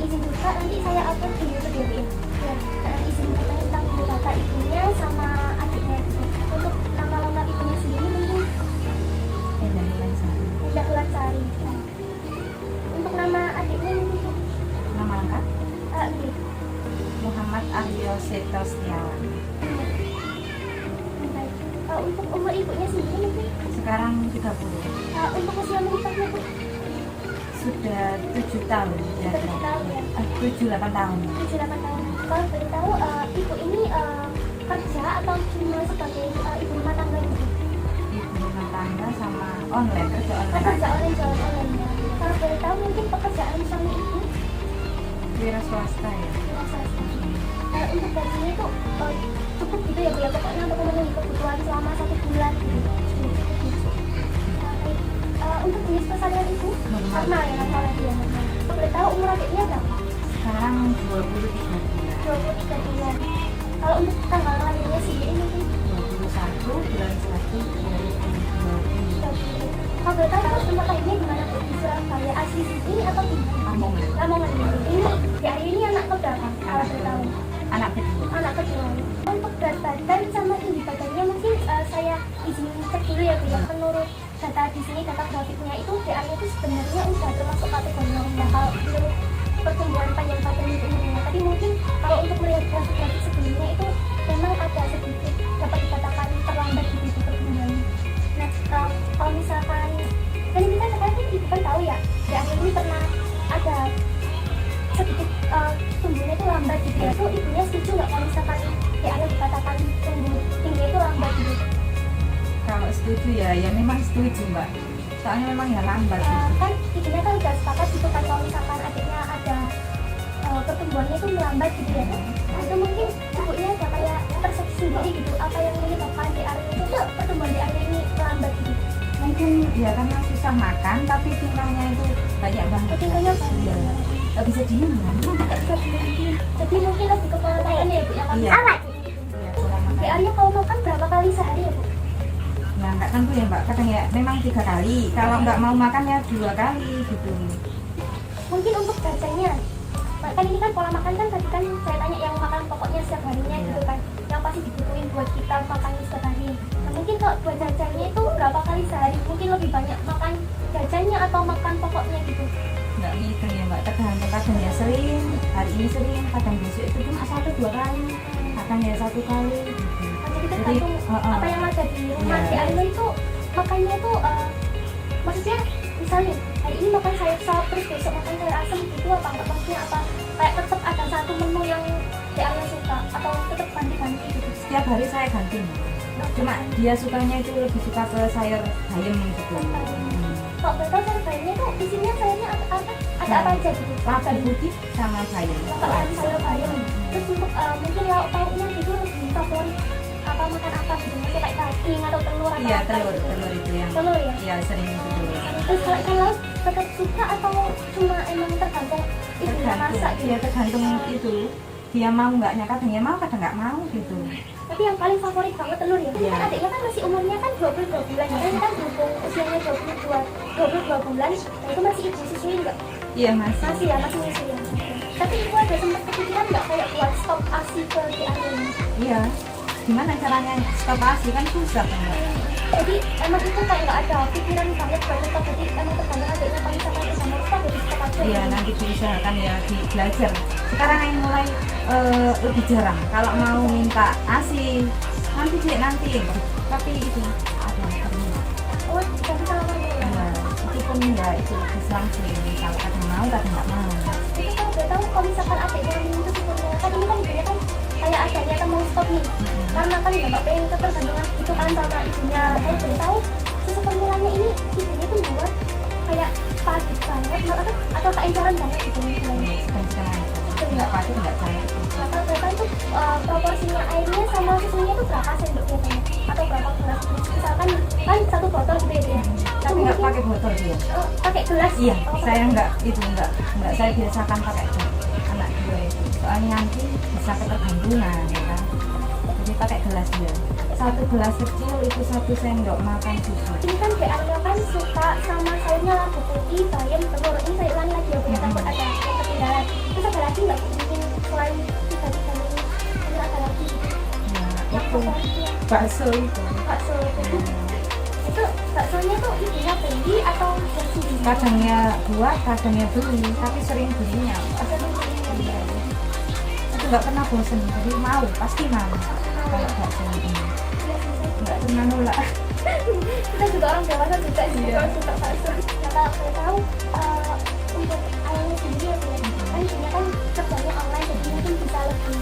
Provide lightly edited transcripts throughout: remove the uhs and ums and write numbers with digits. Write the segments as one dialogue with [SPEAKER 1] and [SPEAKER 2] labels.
[SPEAKER 1] izin juga nanti saya upload di YouTube ya Bu ya. Ya, izin juga tentang data ibunya sama adiknya gitu. Untuk nama lengkap ibunya sendiri mungkin Endah Lestari. Untuk nama adiknya mungkin
[SPEAKER 2] Nama lengkap
[SPEAKER 1] iya.
[SPEAKER 2] Muhammad Aryo Seto Setiawan.
[SPEAKER 1] Baik. Untuk umur ibunya sendiri mungkin
[SPEAKER 2] Sekarang 30.
[SPEAKER 1] untuk usia menikahnya Bu
[SPEAKER 2] Sudah 7 tahun ya.
[SPEAKER 1] 7 tahun ya.
[SPEAKER 2] 7-8 tahun.
[SPEAKER 1] 7-8 tahun. Kalau boleh tahu ibu ini kerja atau cuma sebagai ibu rumah tangga gitu?
[SPEAKER 2] Ibu rumah tangga sama online, kerja online.
[SPEAKER 1] Kerja online, jualan online ya. Kalau boleh tahu mungkin pekerjaan suami ibu
[SPEAKER 2] Wira swasta ya.
[SPEAKER 1] untuk gajinya itu cukup gitu ya Bu ya, pokoknya untuk memenuhi kebutuhan selama 1 bulan gitu. Untuk jenis persalinan ibu normal ya, normal ya. Kalau boleh tahu umur adiknya berapa?
[SPEAKER 2] Sekarang 23 bulan.
[SPEAKER 1] 23 bulan. Kalau untuk tanggal lahirnya sendiri mungkin
[SPEAKER 2] 21 bulan 1 2020.
[SPEAKER 1] kalau boleh tahu terus tempat lahirnya di mana Bu? Di Surabaya asli sini atau di mana?
[SPEAKER 2] Lamongan.
[SPEAKER 1] Lamongan ini di hari ini anak keberapa? Kalau boleh tahu
[SPEAKER 2] Anak kedua.
[SPEAKER 1] anak kedua. Untuk berat badan sama tinggi badannya mungkin saya izin cek dulu ya Bu ya. Menurut data di sini, data grafiknya itu DA-nya itu sebenarnya udah termasuk kategori rendah kalau menurut pertumbuhan panjang badan itu umumnya. Tapi mungkin kalau untuk melihat grafik-grafik sebelumnya itu memang agak sedikit dapat dikatakan terlambat gitu pertumbuhannya. Nah kalau misalkan kan kita sekarang kan ibu kan tahu ya DA-nya ini pernah ada sedikit tumbuhnya itu lambat gitu ya. Itu ibunya setuju nggak kalau misalkan DA-nya dikatakan tumbuh tinggi itu lambat gitu?
[SPEAKER 2] Kalau setuju ya memang setuju Mbak. Soalnya memang ya lambat gitu.
[SPEAKER 1] Kan ibunya kan udah sepakat gitu kan kalau misalkan adiknya ada pertumbuhannya itu melambat gitu ya. Itu mungkin ibunya ada kayak persepsi sendiri gitu apa yang menyebabkan DA itu pertumbuhan DA ini melambat gitu.
[SPEAKER 2] Mungkin ya karena susah makan tapi tingkahnya itu banyak banget.
[SPEAKER 1] Tingkahnya banyak.
[SPEAKER 2] Iya. Nggak bisa diem kan?
[SPEAKER 1] Jadi mungkin lebih ke pola makan ya Bu ya.
[SPEAKER 2] Iya. Iya, pola makan.
[SPEAKER 1] DA-nya kalau makan berapa kali sehari ya Bu?
[SPEAKER 2] Ya nggak tentu ya Mbak, kadang ya memang 3 kali. Kalau nggak mau makan ya 2 kali gitu.
[SPEAKER 1] Mungkin untuk jajannya kan ini kan pola makan kan tadi kan saya tanya yang makan pokoknya setiap harinya gitu kan yang pasti dibutuhin buat kita makan setiap hari. Nah mungkin kalau buat jajannya itu berapa kali sehari? Mungkin lebih banyak makan jajannya atau makan pokoknya gitu?
[SPEAKER 2] Nggak gitu ya Mbak, tergantung kadang ya sering, hari ini sering, kadang besok itu cuma 1-2 kali, kadang ya 1 kali gitu.
[SPEAKER 1] Jadi tergantung apa yang ada di rumah. Di Alina itu makannya tuh maksudnya misalnya hari ini makan sayur sop terus besok makan sayur asem gitu apa enggak, maksudnya apa kayak tetap ada satu menu yang di Alina suka atau tetap ganti-ganti gitu?
[SPEAKER 2] Setiap hari saya ganti Mbak. Cuma dia sukanya itu lebih suka ke sayur bayam gitu.
[SPEAKER 1] Kalau betul sayur bayamnya tuh isinya sayurnya apa? Ada apa aja gitu?
[SPEAKER 2] Lada putih sama bayam.
[SPEAKER 1] Sayur bayam. Terus untuk mungkin lauk pauknya gitu lebih favorit apa makan apa gitu? Mungkin kayak daging atau telur atau
[SPEAKER 2] Iya
[SPEAKER 1] apa
[SPEAKER 2] telur,
[SPEAKER 1] gitu?
[SPEAKER 2] telur itu yang.
[SPEAKER 1] Telur ya?
[SPEAKER 2] Iya sering itu telur.
[SPEAKER 1] Terus kalau ikan laut tetap suka atau cuma emang tergantung ibunya masak gitu?
[SPEAKER 2] Iya tergantung itu. Dia mau nggaknya kadang ya mau kadang nggak mau gitu.
[SPEAKER 1] Tapi yang paling favorit banget telur ya?
[SPEAKER 2] Iya.
[SPEAKER 1] Kan adiknya kan masih umurnya kan 22 bulan ya? Kan berhubung usianya 22 bulan, nah itu masih ibu susui nggak?
[SPEAKER 2] Iya masih.
[SPEAKER 1] Masih ya, masih nyusui ya? Tapi ibu ada sempat kepikiran nggak kayak buat stop ASI ke DA ini?
[SPEAKER 2] Iya. Gimana caranya stop ASI kan susah kan Mbak?
[SPEAKER 1] Jadi emang itu kayak nggak ada pikiran banget buat stop, jadi emang tergantung adiknya kalau misalkan udah mau stop jadi stop aja.
[SPEAKER 2] Iya nanti diusahakan ya di belajar. Sekarang yang mulai lebih jarang. Kalau mau minta ASI nanti deh nanti. Tapi itu ada terminal.
[SPEAKER 1] Oh, jadi sama kamu ya?
[SPEAKER 2] Nah, itu pun ya itu Islam sih. Kalau kadang mau kadang nggak mau.
[SPEAKER 1] Jadi kalau udah tahu kalau misalkan adiknya itu sebenarnya kan ini kan ibunya kan kayak adanya kan mau stop nih karena kan nggak pengen ketergantungan itu kan sama ibunya. Kalau udah tahu susu formulanya ini ibunya tuh buat kayak pagi banget atau keencaran banget gitu misalnya.
[SPEAKER 2] Nggak pasti nggak cair.
[SPEAKER 1] Nah kalau berapa itu proporsinya airnya sama susunya itu berapa sendok biasanya atau berapa gelas? Misalkan kan 1 botol gitu ya dia.
[SPEAKER 2] Tapi nggak pakai botol dia.
[SPEAKER 1] Pakai gelas?
[SPEAKER 2] Iya,
[SPEAKER 1] Oh,
[SPEAKER 2] saya nggak saya biasakan pakai anak dua itu. Soalnya nanti bisa ketergantungan ya kan. Jadi pakai gelas dia. 1 gelas kecil itu 1 sendok makan susu.
[SPEAKER 1] ini kan BA kan suka sama sayurnya labu putih, bayam, telur. Ini saya ulangi lagi ya, punya takut ada yang ketinggalan. jalan. Terus ada lagi nggak mungkin selain tiga-tiga ini ada lagi gitu?
[SPEAKER 2] Ya itu bakso itu.
[SPEAKER 1] Bakso itu baksonya tuh ibunya beli atau sendiri?
[SPEAKER 2] Kadangnya buat, kadangnya beli, tapi sering belinya. Iya. Aku nggak pernah bosen, jadi mau, pasti mau. Kalau bakso ini nggak pernah nolak.
[SPEAKER 1] Kita juga orang dewasa juga sih kalau suka bakso. Nah kalau boleh tahu untuk ayahnya sendiri ya Bu, kan ibunya kan kerjanya online jadi mungkin bisa lebih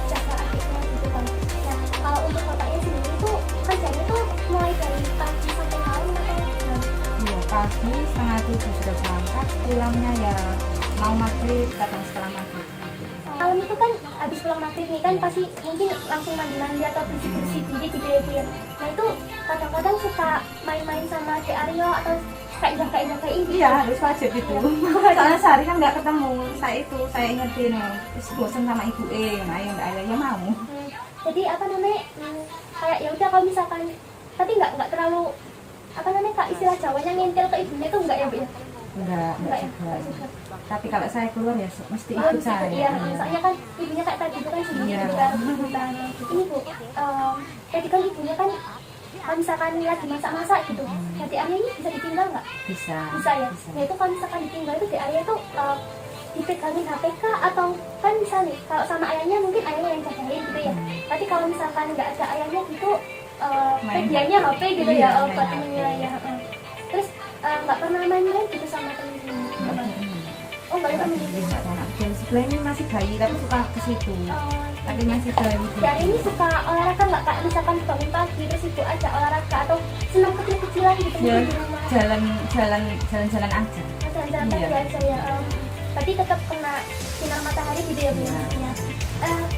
[SPEAKER 1] jaga adiknya gitu kan. Nah kalau untuk bapaknya sendiri tuh kerjanya tuh mulai dari pagi sampai malam atau gimana?
[SPEAKER 2] Iya, pagi setengah 7 sudah berangkat, pulangnya ya mau maghrib, kadang setelah maghrib.
[SPEAKER 1] Malam itu kan habis pulang maghrib nih kan pasti mungkin langsung mandi-mandi atau bersih-bersih diri gitu ya Bu ya. Nah itu kadang-kadang suka main-main sama Dek Aryo atau kayak jaga-jaga ini.
[SPEAKER 2] Iya, harus wajib itu. Soalnya sehari kan nggak ketemu, saya ingetin, terus bosan sama ibu ayo nggak ayah ya mau.
[SPEAKER 1] Jadi apa namanya kayak ya udah kalau misalkan tapi nggak terlalu apa namanya kak istilah Jawanya ngintil ke ibunya itu enggak ya Bu ya?
[SPEAKER 2] Enggak
[SPEAKER 1] Enggak ya?
[SPEAKER 2] juga.
[SPEAKER 1] Enggak juga.
[SPEAKER 2] Tapi kalau saya keluar ya mesti
[SPEAKER 1] Oh,
[SPEAKER 2] ikut saya.
[SPEAKER 1] iya, soalnya kan ibunya kayak tadi itu kan sendiri
[SPEAKER 2] Iya.
[SPEAKER 1] juga rebutan. Ini Bu, tadi kan ibunya kan kalau misalkan lagi masak-masak gitu, jadi Arya ini bisa ditinggal nggak?
[SPEAKER 2] Bisa.
[SPEAKER 1] Bisa ya? Nah itu kalau misalkan ditinggal itu di Arya itu dipegangin HPK atau kan bisa nih, kalau sama ayahnya mungkin ayahnya yang jagain gitu ya. Tapi kalau misalkan nggak ada ayahnya gitu, medianya HP gitu
[SPEAKER 2] Iya,
[SPEAKER 1] ya,
[SPEAKER 2] main
[SPEAKER 1] buat
[SPEAKER 2] HP.
[SPEAKER 1] temennya ya. Terus nggak pernah main-main gitu sama temen-temen? Oh nggak pernah main gitu?
[SPEAKER 2] Dan sebelah ini masih bayi tapi suka ke situ. Tapi masih bayi.
[SPEAKER 1] Dari ini suka olahraga nggak kak? Misalkan bangun pagi terus ibu ajak olahraga atau senang kecil-kecilan gitu
[SPEAKER 2] Ya,
[SPEAKER 1] mungkin di rumah?
[SPEAKER 2] jalan-jalan aja.
[SPEAKER 1] Jalan-jalan
[SPEAKER 2] Iya.
[SPEAKER 1] pagi aja ya. Tapi tetap kena sinar matahari gitu ya Bu.
[SPEAKER 2] Iya.
[SPEAKER 1] Ya.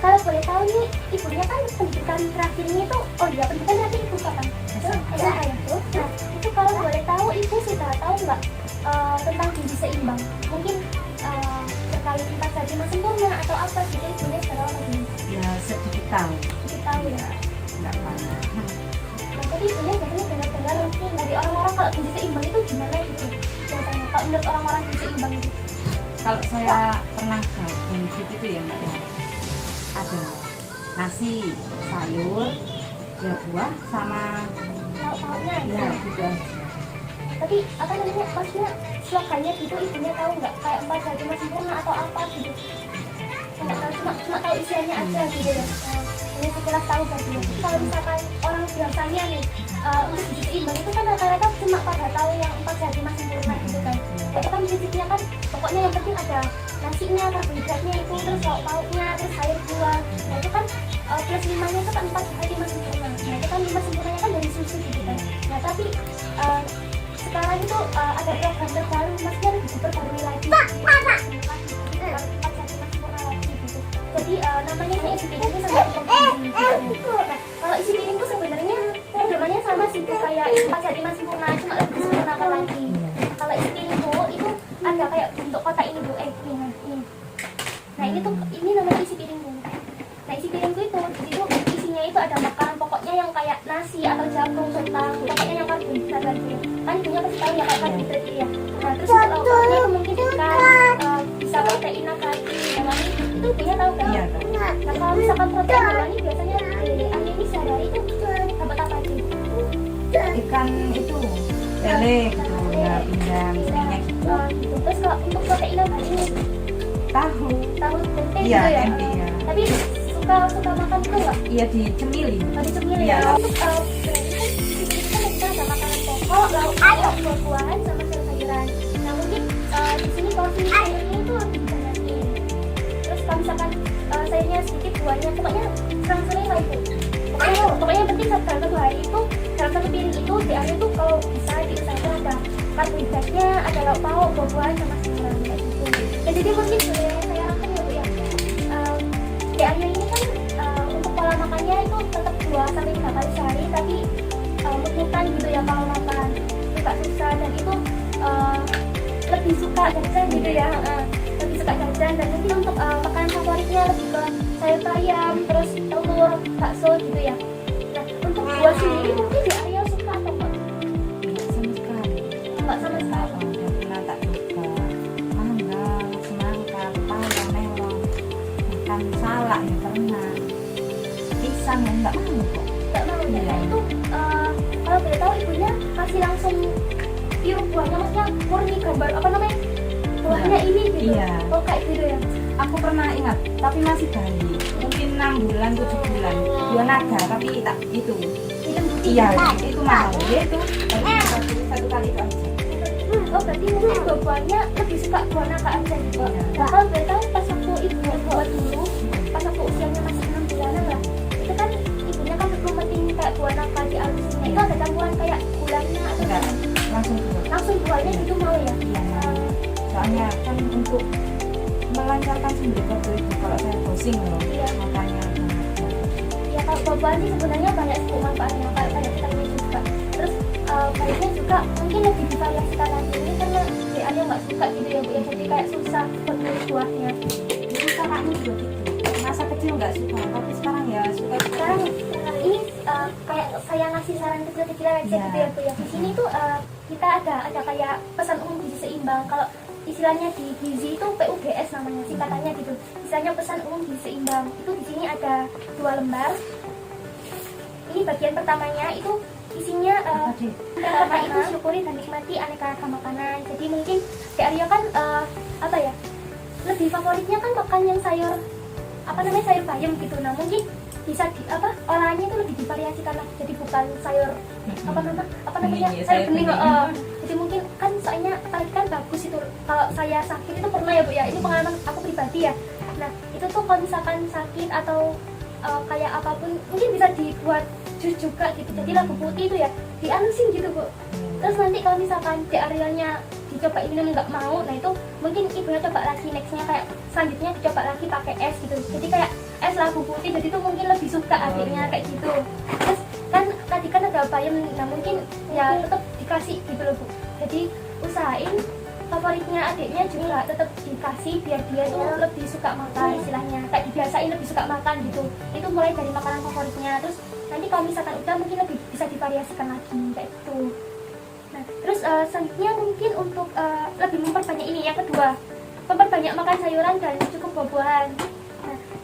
[SPEAKER 1] Kalau boleh tahu nih ibunya kan pendidikan terakhirnya itu pendidikan terakhir ibu kapan?
[SPEAKER 2] SMA.
[SPEAKER 1] SMA ya Bu. Nah itu kalau boleh tahu ibu sudah tahu nggak tentang gizi seimbang? Mungkin terkait 4 zat lima sempurna atau apa gitu ibunya sudah tahu atau belum?
[SPEAKER 2] Ya sedikit tahu.
[SPEAKER 1] Kita tahu ya.
[SPEAKER 2] Enggak pernah.
[SPEAKER 1] Nah, tapi ibunya biasanya dengar-dengar mungkin dari orang-orang kalau gizi seimbang itu gimana gitu biasanya kalau menurut orang-orang gizi seimbang itu
[SPEAKER 2] Kalau saya pernah gabung gitu tuh ya Mbak ya. Ada nasi, sayur, ya buah sama
[SPEAKER 1] tahu-tahunya
[SPEAKER 2] ya
[SPEAKER 1] gitu.
[SPEAKER 2] juga.
[SPEAKER 1] Tapi apa namanya maksudnya slogannya gitu ibunya tahu nggak kayak 4 zat lima sempurna atau apa gitu nggak tahu cuma tahu isiannya aja gitu ya. Ini sekilas tahu berarti ya. Kalau misalkan orang biasanya nih untuk gizi seimbang itu kan rata-rata cuma pada tahu yang 4 zat lima sempurna gitu kan. Itu kan gizinya kan pokoknya yang penting ada nasinya, karbohidratnya itu, terus lauk-lauknya, terus sayur buah. Nah itu kan plus 5-nya itu kan 4 zat lima sempurna. Nah itu kan 5 sempurnanya kan dari susu gitu kan. Nah tapi sekarang itu ada program terbaru, maksudnya lebih diperbarui lagi. Jadi namanya ini isi piring itu sama gitu. Nah, kalau isi piring itu sebenarnya programnya sama sih kayak 4 zat lima sempurna, cuma lebih disempurnakan lagi. Kalau isi piring itu ada kayak bentuk kotak ini Bu, ini. Nah ini tuh ini namanya isi piring Bu. Nah isi piringku itu di situ isinya itu ada makanan pokoknya yang kayak nasi atau jagung, kentang, pokoknya yang karbohidrat tadi. Kan ibunya pasti tahu ya kayak karbohidrat ya. Nah terus lauk-lauknya itu mungkin ikan, bisa protein nabati, hewani, itu ibunya tahu kan?
[SPEAKER 2] Iya.
[SPEAKER 1] Nah kalau misalkan protein hewani biasanya dari ini sehari itu dapat apa aja?
[SPEAKER 2] Ikan itu lele gitu ya, pindang seringnya gitu.
[SPEAKER 1] Gitu. Terus kalau untuk protein nabati ini
[SPEAKER 2] Tahu.
[SPEAKER 1] tahu tempe
[SPEAKER 2] Iya,
[SPEAKER 1] gitu ya?
[SPEAKER 2] tempe ya.
[SPEAKER 1] Tapi suka makan juga nggak?
[SPEAKER 2] Iya dicemili.
[SPEAKER 1] Tadi cemil
[SPEAKER 2] Iya.
[SPEAKER 1] ya. Untuk kita ada makanan pokok, lauk pauk, buah-buahan sama sayur-sayuran. Nah mungkin di sini porsi sayurnya itu lebih dibanyakin. Terus kalau misalkan sayurnya sedikit, buahnya pokoknya serang-serang lah itu. Pokoknya yang penting dalam satu hari itu dalam satu piring itu di akhir itu kalau bisa diusahakan ada karbohidratnya, ada lauk pauk, buah-buahan sama sayuran kayak gitu. Dan jadi mungkin sebenarnya saya rangkum ya Bu ya. Di Arya ini kan untuk pola makannya itu tetap 2-3 kali sehari tapi mut-mutan gitu ya kalau makan suka susah dan itu lebih suka jajan gitu ya lebih suka jajan dan mungkin untuk makanan favoritnya lebih ke sayur bayam terus telur bakso gitu ya. Nah untuk buah sendiri mungkin di Arya suka atau enggak?
[SPEAKER 2] Sama sekali.
[SPEAKER 1] Enggak sama sekali.
[SPEAKER 2] Udah pernah tak coba mangga, semangka, pisang ya nggak mau kok.
[SPEAKER 1] nggak mau ya.
[SPEAKER 2] Iya.
[SPEAKER 1] Nah itu kalau boleh tahu ibunya kasih langsung tirup buahnya, maksudnya murni gambar apa namanya buahnya ini gitu.
[SPEAKER 2] Iya.
[SPEAKER 1] Oh kayak gitu ya.
[SPEAKER 2] Aku pernah ingat, tapi masih bayi, mungkin 6 bulan, 7 bulan, dua naga, tapi tak itu,
[SPEAKER 1] Film putih.
[SPEAKER 2] iya, itu mau, dia itu baru satu kali itu aja.
[SPEAKER 1] Oh berarti mungkin buah-buahnya lebih suka buah naga aja gitu.
[SPEAKER 2] Iya.
[SPEAKER 1] Nah kalau boleh tahu pas waktu ibu buat dulu, pas waktu usianya masih 6 bulanan lah, itu kan ibunya kan metin kayak buah naga di alusnya. Itu ada campuran kayak gulanya atau
[SPEAKER 2] Enggak, langsung buat.
[SPEAKER 1] langsung buahnya gitu mau ya?
[SPEAKER 2] Iya. Soalnya kan untuk melancarkan sendiri waktu itu kalau saya pusing loh,
[SPEAKER 1] Iya.
[SPEAKER 2] makanya
[SPEAKER 1] Ya kalau buah-buahan sih sebenarnya banyak sih manfaatnya, kayak vitamin juga. Terus baiknya juga mungkin lebih divariasikan lagi ini karena dia ada nggak suka gitu ya bu ya, jadi kayak susah buat milih buahnya.
[SPEAKER 2] itu kakaknya juga gitu. Masa kecil nggak suka, tapi sekarang ya suka.
[SPEAKER 1] Sekarang ini kayak saya ngasih saran kecil-kecilan aja
[SPEAKER 2] Iya.
[SPEAKER 1] gitu ya bu ya. Di sini tuh kita ada kayak pesan umum gizi seimbang. Kalau istilahnya di gizi itu PUGS namanya singkatannya gitu. Istilahnya pesan umum gizi seimbang. Itu di sini ada 2 lembar. Ini bagian pertamanya itu isinya pertama itu syukuri dan nikmati aneka ragam makanan. Jadi mungkin Dek Arya kan apa ya, lebih favoritnya kan makan yang sayur apa namanya sayur bayam gitu. Nah mungkin bisa di apa olahannya itu lebih divariasikan lagi, jadi bukan sayur apa namanya
[SPEAKER 2] Bening ya,
[SPEAKER 1] sayur bening.
[SPEAKER 2] bening.
[SPEAKER 1] Jadi mungkin kan soalnya apalagi kan bagus itu kalau saya sakit itu pernah ya bu ya, ini pengalaman aku pribadi ya. Nah itu tuh kalau misalkan sakit atau kayak apapun mungkin bisa dibuat jus juga gitu, jadi labu putih itu ya dianusin gitu bu. Terus nanti kalau misalkan di areanya dicoba minum nggak mau, nah itu mungkin ibunya coba lagi nextnya kayak selanjutnya dicoba lagi pakai es gitu, jadi kayak es labu putih, jadi itu mungkin lebih suka adiknya kayak gitu. Terus kan tadi kan ada bayam, nah mungkin ya tetap dikasih gitu loh bu, jadi usahain favoritnya adiknya juga tetap dikasih biar dia tuh lebih suka makan, istilahnya kayak dibiasain lebih suka makan gitu. Itu mulai dari makanan favoritnya, terus nanti kalau misalkan udah mungkin lebih bisa divariasikan lagi kayak gitu. Nah terus selanjutnya mungkin untuk lebih memperbanyak ini yang kedua, memperbanyak makan sayuran dan cukup buah-buahan.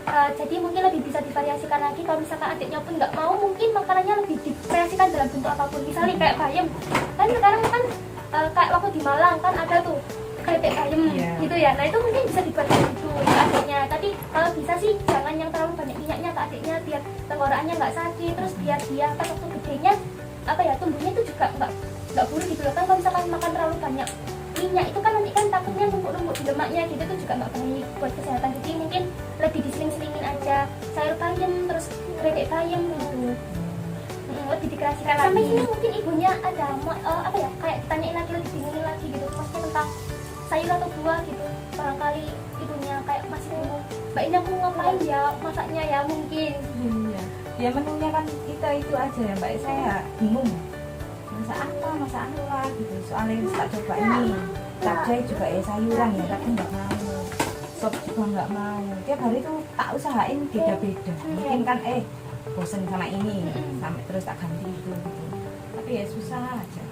[SPEAKER 1] Nah, jadi mungkin lebih bisa divariasikan lagi. Kalau misalkan adiknya pun nggak mau, mungkin makanannya lebih divariasikan dalam bentuk apapun, misalnya kayak bayam kan sekarang kan kayak waktu di Malang kan ada tuh keripik bayam gitu ya. Nah itu mungkin bisa dibuat gitu ke adiknya, tapi kalau bisa sih jangan yang terlalu banyak minyaknya ke adiknya biar tenggorokannya nggak sakit, terus biar dia pas waktu gedenya apa ya tumbuhnya itu juga nggak buruk gitu loh. Kan kalau misalkan makan terlalu banyak minyak itu kan nanti kan takutnya numpuk-numpuk di lemaknya gitu, itu juga nggak baik buat kesehatan. Jadi mungkin lebih diseling-selingin aja sayur bayam terus keripik bayam gitu. Lebih dikasihkan lagi. Sampai sini mungkin ibunya ada apa ya kayak ditanyain lagi, lebih bingungin lagi gitu maksudnya tentang sayur atau buah gitu. Barangkali ibunya kayak masih bingung, mbak ini aku ngapain ya masaknya ya mungkin.
[SPEAKER 2] Iya. Ya menunya kan itu aja ya mbak, saya bingung masak apa gitu. Soalnya tak coba ini capcay juga ya sayuran ya, tapi nggak mau. Sop juga nggak mau. Tiap hari tuh tak usahain beda-beda. Mungkin kan bosen sama ini, sampai terus tak ganti itu gitu. Tapi ya susah aja.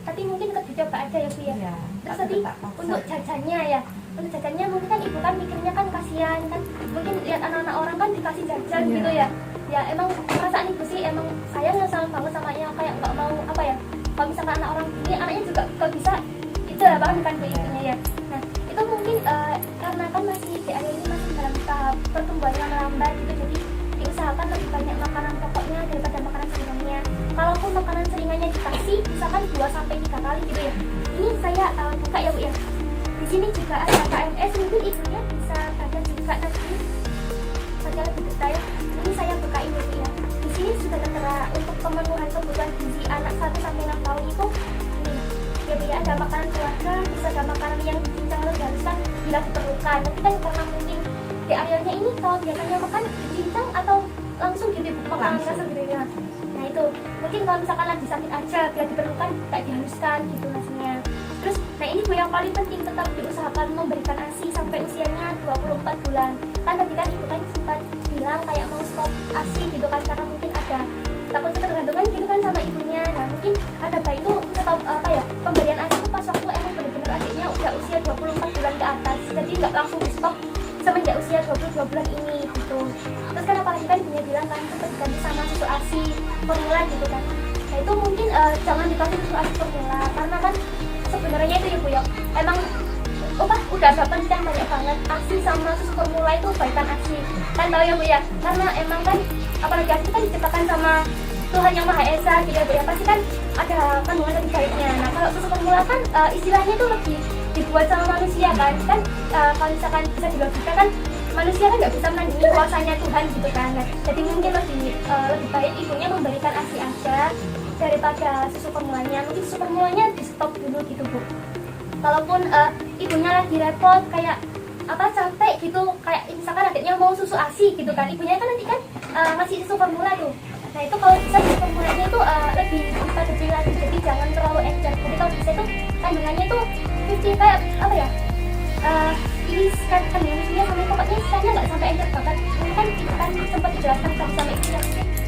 [SPEAKER 1] Tapi mungkin tetap dicoba aja ya bu ya.
[SPEAKER 2] Iya.
[SPEAKER 1] Terus tadi untuk jajannya ya, untuk jajannya mungkin kan ibu kan mikirnya kan kasihan kan, mungkin lihat anak-anak orang kan dikasih jajan gitu ya. Ya emang perasaan ibu sih emang sayang ya sama banget sama yang kayak nggak mau apa ya. Kalau misalkan anak orang ini anaknya juga kalau bisa itu lah bahkan bukan bu ibunya ya. Nah itu mungkin karena kan masih di area ini masih dalam tahap pertumbuhannya melambat gitu, jadi diusahakan lebih banyak makanan pokoknya daripada makanan seringannya. Kalaupun makanan seringannya dikasih misalkan 2-3 kali gitu ya. Ini saya buka ya bu ya. Di sini juga ada KMS, mungkin ibunya bisa baca juga nanti baca lebih detail. Ini saya bukain ya bu ya. Di sini sudah tertera untuk pemenuhan kebutuhan gizi anak 1-6 tahun itu ini ya bu ya, ada makanan keluarga, bisa ada makanan yang dicincang atau dihaluskan bila diperlukan. Tapi kan karena mungkin di areanya ini kalau biasanya makan dicincang atau langsung gitu makanan sendiri ya. Nah itu mungkin kalau misalkan lagi sakit aja bila diperlukan kayak dihaluskan gitu nasinya. Terus nah ini bu yang paling penting, tetap diusahakan memberikan ASI sampai usianya 24 bulan. Kan tadi kan ibu kan sempat bilang kayak mau stop ASI gitu kan karena mungkin ada takut ketergantungan gitu kan sama ibunya. Nah mungkin ada baik itu stop apa ya pemberian ASI itu pas waktu emang benar-benar adiknya udah usia 24 bulan ke atas, jadi nggak langsung di stop semenjak usia 24 2 bulan ini gitu. Terus kan apalagi kan ibunya bilang kan sempat diganti sama susu ASI formula gitu kan. Nah itu mungkin jangan dikasih susu ASI formula karena kan sebenarnya itu ya Bu ya, emang udah ada penelitian banyak banget ASI sama susu formula itu kebaikan ASI kan, tahu ya Bu ya, karena emang kan apalagi ASI kan diciptakan sama Tuhan yang Maha Esa gitu ya Bu ya, pasti kan ada kandungan lebih baiknya. Nah kalau susu formula kan istilahnya itu lebih dibuat sama manusia kan kalau misalkan bisa dilogika kan manusia kan nggak bisa menandingi kuasanya Tuhan gitu kan. Nah, jadi mungkin lebih baik ibunya memberikan ASI aja daripada susu formulanya. Mungkin susu formulanya di stop dulu gitu Bu. Kalaupun ibunya lagi repot kayak capek gitu, kayak misalkan adiknya mau susu ASI gitu kan, ibunya kan nanti kan ngasih susu formula tuh. Nah itu kalau bisa susu formulanya itu lebih dipadukan lagi, jadi jangan terlalu encer. Jadi kalau bisa itu kandungannya itu 50 kayak ini kan kandungannya sama pokoknya istilahnya nggak sampai encer banget. Ini kan kita kan sempat dijelaskan sama ibunya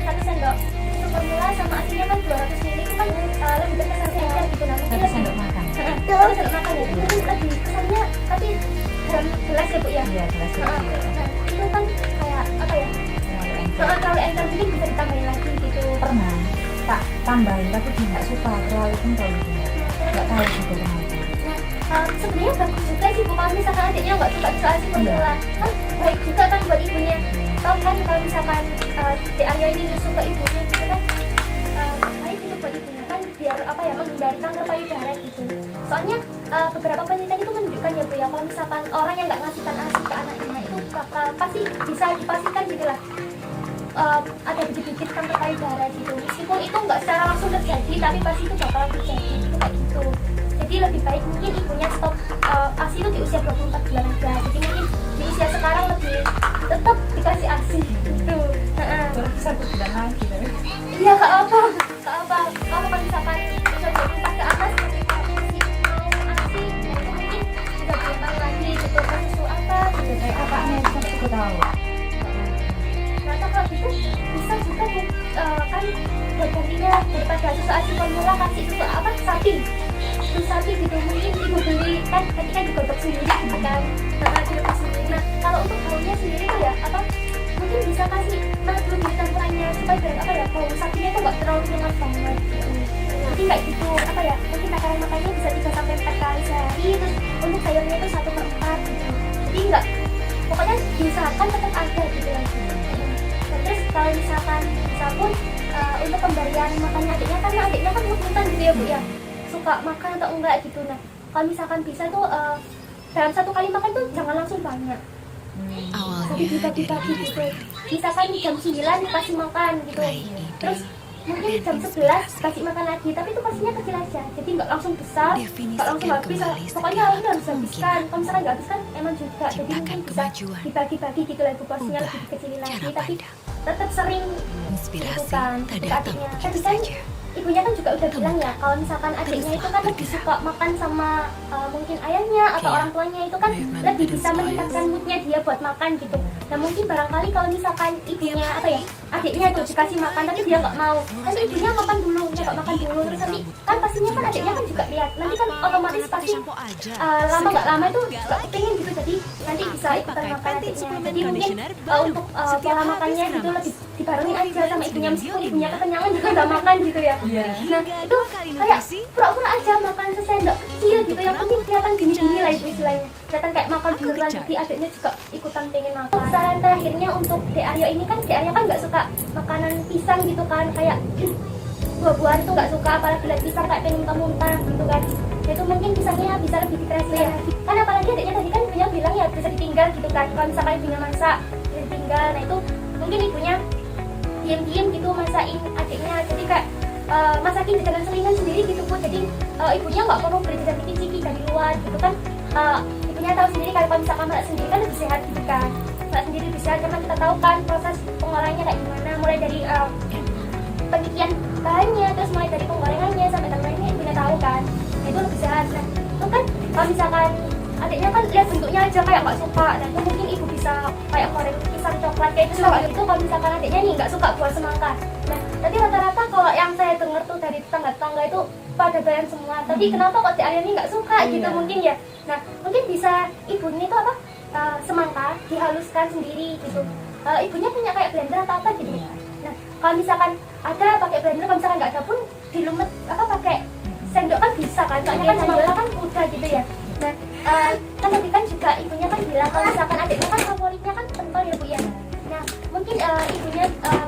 [SPEAKER 1] 1 sendok susu formula sama ASInya kan 200 ml itu kan lebih terkesan encer gitu. Nah mungkin
[SPEAKER 2] 1 sendok makan.
[SPEAKER 1] 1 sendok makan ya, itu kan lebih kesannya tapi dalam gelas ya Bu ya.
[SPEAKER 2] Iya, gelas kecil.
[SPEAKER 1] Nah itu kan kayak terlalu encer, mungkin bisa ditambahin lagi gitu.
[SPEAKER 2] Pernah tak tambahin tapi dia nggak suka terlalu kental gitu, nggak tahu gitu kenapa.
[SPEAKER 1] Sebenarnya bagus juga sih Bu kalau misalkan adiknya nggak suka susu ASI formula, kan baik juga kan buat ibunya. Tahu kan kalau misalkan si Arya ini suka ibunya gitu kan, baik itu buat ibunya kan biar menghindari kanker payudara gitu. Soalnya beberapa penelitian itu menunjukkan ya Bu ya, kalau misalkan orang yang nggak ngasihkan ASI ke anaknya itu bakal pasti bisa dipastikan gitu lah ada dikit-dikit kanker payudara gitu. Meskipun itu nggak secara langsung terjadi, tapi pasti itu bakal terjadi itu kayak gitu. Jadi lebih baik mungkin ibunya stop ASI itu di usia 24 bulan aja. Jadi mungkin di usia sekarang lebih tetap dikasih ASI gitu.
[SPEAKER 2] Terus 1 bulan lagi tapi
[SPEAKER 1] Iya kak apa kalau misalkan usia 24 ke atas masih mau ASI, nah itu mungkin udah berapa lagi gitu kan susu apa gitu
[SPEAKER 2] kayak apa nih aku tahu.
[SPEAKER 1] Nah kalau gitu bisa juga Bu kan buat gantinya daripada susu ASI formula kasih susu sapi gitu, mungkin ibu beli kan tadi kan digodok sendiri gitu kan, direbus sendiri. Nah kalau untuk baunya sendiri tuh ya mungkin bisa kasih maklum di campurannya supaya biar bau sapinya tuh nggak terlalu nyengat banget gitu. Jadi kayak gitu mungkin takaran makannya bisa 3-4 kali sehari, terus untuk sayurnya tuh 1/4 gitu. Jadi nggak, pokoknya diusahakan tetap ada gitu ya. Nah, terus kalau misalkan bisa pun untuk pemberian makannya adiknya, karena adiknya kan rebutan gitu ya Bu ya, suka makan atau enggak gitu. Nah kalau misalkan bisa tuh dalam 1 kali makan tuh jangan langsung banyak, tapi dibagi-bagi gitu. Misalkan jam 9 kasih makan gitu, terus mungkin jam 11 kasih makan lagi, tapi itu porsinya kecil aja, jadi nggak langsung besar, nggak langsung habis. Pokoknya harus habiskan. Kalau misalkan nggak habiskan emang juga, jadi mungkin bisa dibagi-bagi gitu lah, porsinya lebih dikecilin lagi, tapi tetap sering gitu kan adiknya. Tapi kan ibunya kan juga udah bilang ya, kalau misalkan adiknya itu kan lebih suka makan sama mungkin ayahnya atau orang tuanya, itu kan lebih bisa meningkatkan moodnya dia buat makan gitu. Nah mungkin barangkali kalau misalkan ibunya adiknya itu dikasih makan tapi dia nggak mau, nanti ibunya makan dulu, terus nanti kan pastinya kan adiknya kan juga lihat, nanti kan otomatis pasti lama nggak lama itu juga pengen gitu, jadi nanti bisa ikutan makan adiknya. Jadi mungkin untuk pola makannya gitu lebih dibarengin aja sama ibunya, meskipun ibunya kekenyangan juga nggak makan gitu ya. Nah itu kayak pura-pura aja makan sesendok kecil gitu, yang penting kelihatan gini-gini lah itu istilahnya, kelihatan kayak makan beneran, jadi adiknya juga ikutan pengen makan. Saran terakhirnya untuk Dek Aryo ini kan, Dek Aryo kan nggak suka makanan pisang gitu kan, kayak buah-buahan tuh nggak suka, apalagi lihat pisang kayak pengen muntah-muntah gitu kan. Nah, itu mungkin pisangnya bisa lebih dikreasin kan, apalagi adiknya tadi kan ibunya bilang ya bisa ditinggal gitu kan, kalau misalkan ibunya masak bisa ditinggal. Nah itu mungkin ibunya diam-diam gitu masakin adiknya, jadi kayak masakin jajanan selingan sendiri gitu Bu. Jadi ibunya nggak perlu beli jajanan ciki dari luar gitu kan. Ibunya tahu sendiri kalau misalkan masak sendiri kan lebih sehat gitu kan, masak sendiri lebih sehat karena kita tahu kan proses pengolahannya kayak gimana, mulai dari pencucian bahannya, terus mulai dari penggorengannya sampai lainnya ibunya tahu kan. Nah, itu lebih sehat. Nah itu kan kalau misalkan adiknya kan lihat bentuknya aja kayak nggak suka, dan itu mungkin ibu bisa kayak goreng pisang coklat kayak itu kalau misalkan adiknya nih nggak suka buah semangka. Nah tapi rata-rata kalau yang saya dengar tuh dari tetangga-tetangga itu pada doyan semua, tapi kenapa kok Dek Arya ini nggak suka gitu mungkin ya. Nah mungkin bisa ibu ini tuh semangka dihaluskan sendiri gitu. Ibunya punya kayak blender atau apa gitu.
[SPEAKER 2] Iya.
[SPEAKER 1] Nah kalau misalkan ada pakai blender, kalau misalkan nggak ada pun dilumet apa pakai sendok kan bisa kan, soalnya kan semangka kan mudah gitu ya. Nah kan tadi kan juga ibunya kan bilang kalau misalkan adiknya kan favoritnya kan pentol ya Bu ya. Nah mungkin ibunya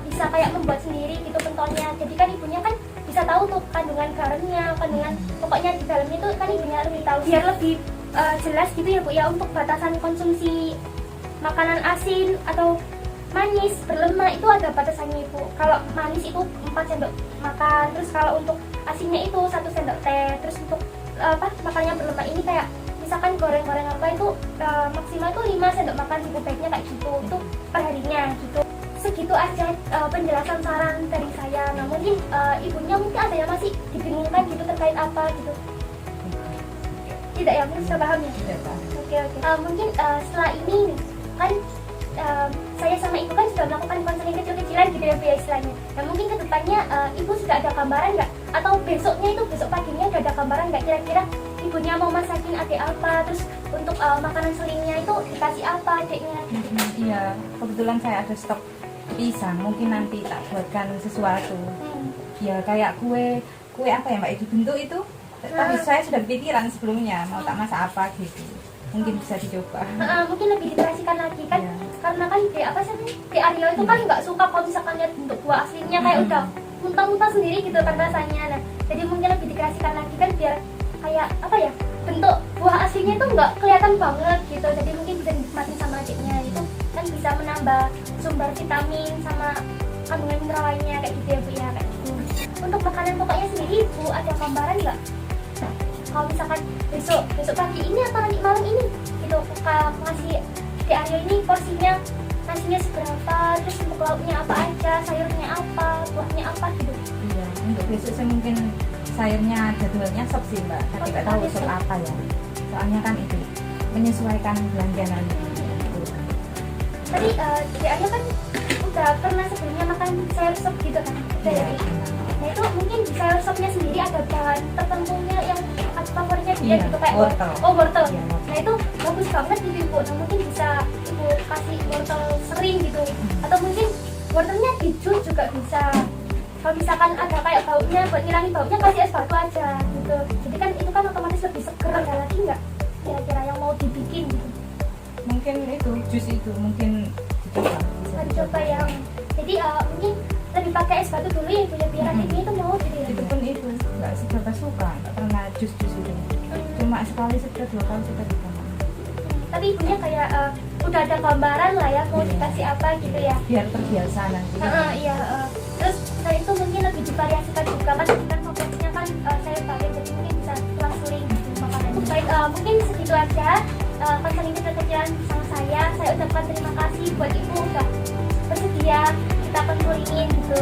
[SPEAKER 1] bisa kayak membuat sendiri gitu pentolnya, jadi kan ibunya kan bisa tahu tuh kandungan garamnya, kandungan pokoknya di dalamnya itu kan ibunya lebih tahu, biar lebih jelas gitu ya Bu ya untuk batasan konsumsi makanan asin atau manis berlemak itu ada batasannya Ibu. Kalau manis itu 4 sendok makan, terus kalau untuk asinnya itu 1 sendok teh, terus untuk makannya berlemak ini kayak misalkan goreng-goreng apa itu maksimal itu 5 sendok makan cukup baiknya kayak gitu, itu per harinya gitu. Segitu aja penjelasan saran dari saya. Nah mungkin ibunya mungkin ada yang masih dibingungkan gitu terkait apa gitu. Tidak ya, mungkin sudah paham ya?
[SPEAKER 2] Tidak, Pak.
[SPEAKER 1] Oke. Mungkin setelah ini nih, kan saya sama ibu kan sudah melakukan konseling kecil-kecilan gitu ya Bu ya istilahnya. Nah mungkin kedepannya ibu sudah ada gambaran nggak? Atau besoknya itu, besok paginya sudah ada gambaran nggak kira-kira ibunya mau masakin adik apa? Terus untuk makanan selingnya itu dikasih apa adiknya?
[SPEAKER 2] Iya, kebetulan saya ada stok pisang, mungkin nanti tak buatkan sesuatu. Ya kayak kue apa ya Mbak, itu bentuk itu. Tapi saya sudah pikiran sebelumnya mau tak masak apa gitu. Mungkin bisa dicoba.
[SPEAKER 1] Mungkin lebih dikreasikan lagi kan,
[SPEAKER 2] Iya.
[SPEAKER 1] karena kan di apa sih di Aryo itu kan nggak suka kalau misalkan lihat bentuk buah aslinya kayak udah muntah-muntah sendiri gitu kan rasanya. Nah jadi mungkin lebih dikreasikan lagi kan biar kayak apa ya, bentuk buah aslinya itu nggak kelihatan banget gitu. Jadi mungkin bisa dinikmatin sama adiknya, itu kan bisa menambah sumber vitamin sama kandungan mineral lainnya kayak gitu ya Bu ya, kayak gitu. Untuk makanan pokoknya sendiri Bu ada gambaran nggak? Kalau misalkan besok pagi ini atau nanti malam ini gitu ngasih di Aryo ini porsinya nasinya seberapa, terus untuk lauknya apa aja, sayurnya apa, buahnya apa gitu.
[SPEAKER 2] Iya, untuk besok saya mungkin sayurnya jadwalnya sop sih Mbak, tapi nggak tahu sop apa ya. Soalnya kan itu menyesuaikan belanja nanti.
[SPEAKER 1] Tadi di Aryo kan udah pernah sebelumnya makan sayur sop gitu kan? Udah ya. Nah itu mungkin di sayur sopnya sendiri ada bahan tertentunya yang favoritnya dia gitu kayak
[SPEAKER 2] wortel.
[SPEAKER 1] Oh wortel.
[SPEAKER 2] Iya, wortel.
[SPEAKER 1] Nah itu bagus banget gitu Ibu. Nah mungkin bisa Ibu kasih wortel sering gitu, atau mungkin wortelnya di jus juga bisa. Kalau misalkan ada kayak baunya, buat ngilangin baunya kasih es batu aja gitu. Jadi kan itu kan otomatis lebih seger. Ada lagi nggak kira-kira yang mau dibikin gitu?
[SPEAKER 2] Mungkin itu jus itu mungkin dicoba. Bisa
[SPEAKER 1] Coba yang jadi mungkin lebih pakai es batu dulu ya Bu ya, biar adiknya itu mau gitu ya.
[SPEAKER 2] Itu pun itu nggak seberapa suka, nggak pernah jus itu. Cuma sekali sudah 2 kali sudah dicoba.
[SPEAKER 1] Tapi ibunya kayak udah ada gambaran lah ya mau dikasih apa gitu ya.
[SPEAKER 2] Biar terbiasa nanti.
[SPEAKER 1] Iya. Terus selain itu mungkin lebih divariasikan juga kan, kan fokusnya kan sayur bayam, jadi mungkin bisa selang-seling gitu makanan. Baik, mungkin segitu aja konseling kecil-kecilan sama saya. Saya ucapkan terima kasih buat Ibu udah bersedia kita konsulingin gitu.